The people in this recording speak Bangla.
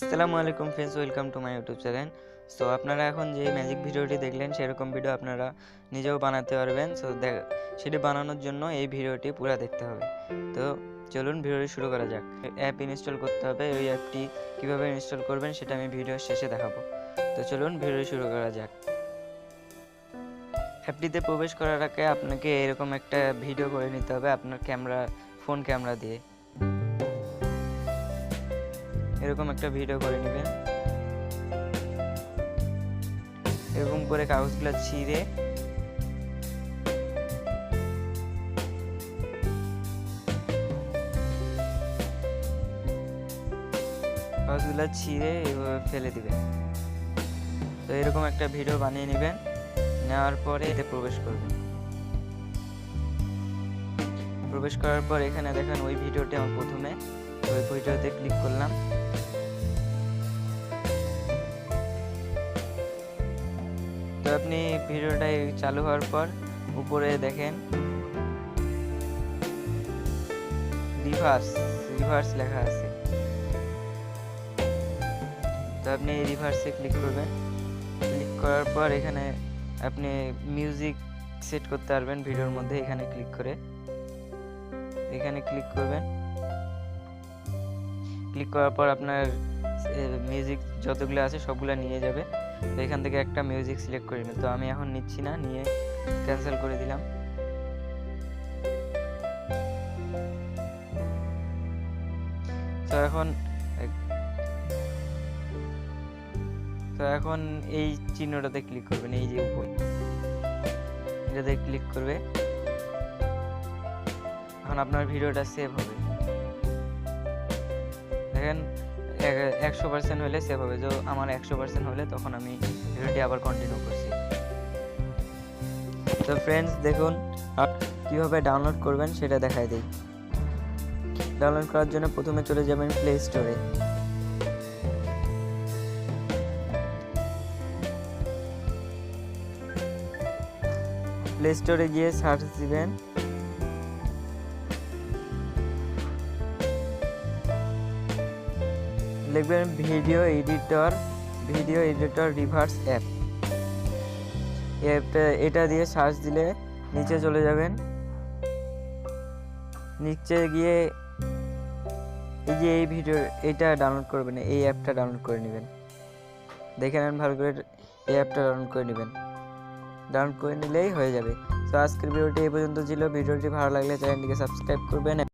আসসালামু আলাইকুম friends, welcome to my YouTube channel. So আপনারা এখন যে ম্যাজিক ভিডিওটি দেখলেন সেরকম ভিডিও আপনারা নিজেও বানাতে পারবেন। সেটি বানানোর জন্য এই ভিডিওটি পুরো দেখতে হবে। তো চলুন ভিডিওটি শুরু করা যাক। অ্যাপ ইনস্টল করতে হবে। ওই অ্যাপটি কীভাবে ইনস্টল করবেন সেটা আমি ভিডিওর শেষে দেখাবো। তো চলুন ভিডিওটি শুরু করা যাক। অ্যাপটিতে প্রবেশ করার আগে আপনাকে এরকম একটা ভিডিও করে নিতে হবে আপনার ফোন ক্যামেরা দিয়ে। এরকম একটা ভিডিও করে নেবেন। এরকম করে কাগজগুলো ছিঁড়ে এভাবে ফেলে দিবেন। তো এরকম একটা ভিডিও বানিয়ে নেবেন। নেওয়ার পরে এতে প্রবেশ করবেন। প্রবেশ করার পর এখানে দেখেন ওই ভিডিওটি আমার প্রথমে, ওই ভিডিওতে ক্লিক করলাম। তো আপনি ভিডিওটাই চালু হওয়ার পর উপরে দেখেন রিভার্স লেখা আছে। তো আপনি এই রিভার্সে ক্লিক করবেন। ক্লিক করার পর এখানে আপনি মিউজিক সেট করতে পারবেন ভিডিওর মধ্যে। এখানে ক্লিক করে এখানে ক্লিক করবেন। ক্লিক করার পর আপনার মিউজিক যতগুলো আছে সবগুলো নিয়ে যাবে। তো এখান থেকে একটা মিউজিক সিলেক্ট করে নেবেন। তো আমি এখন নিচ্ছি না, নিয়ে ক্যান্সেল করে দিলাম। তো এখন এই চিহ্নটাতে ক্লিক করবেন, এই যে উপরে এটাতে ক্লিক করবে। এখন আপনার ভিডিওটা সেভ হবে। দেখেন 100% হলে সেভ হবে। তো আমার 100% হলে তখন আমি ভিডিওটি আবার কন্টিনিউ করছি। তো ফ্রেন্ডস দেখুন কিভাবে ডাউনলোড করবেন সেটা দেখাই দিই। ডাউনলোড করার জন্য প্রথমে চলে যাবেন প্লে স্টোরে। প্লে স্টোরে গিয়ে সার্চ দিবেন লিখবেন ভিডিও এডিটর রিভার্স অ্যাপ। এটা দিয়ে সার্চ দিলে নিচে চলে যাবেন। নিচে গিয়ে এই যে এইটা ডাউনলোড করবেন, এই অ্যাপটা ডাউনলোড করে নেবেন। দেখে নেন ভালো করে, এই অ্যাপটা ডাউনলোড করে নেবেন। ডাউনলোড করে নিলেই হয়ে যাবে। তো আজকের ভিডিওটি এই পর্যন্ত ছিল। ভিডিওটি ভালো লাগলে চ্যানেলটিকে সাবস্ক্রাইব করবেন।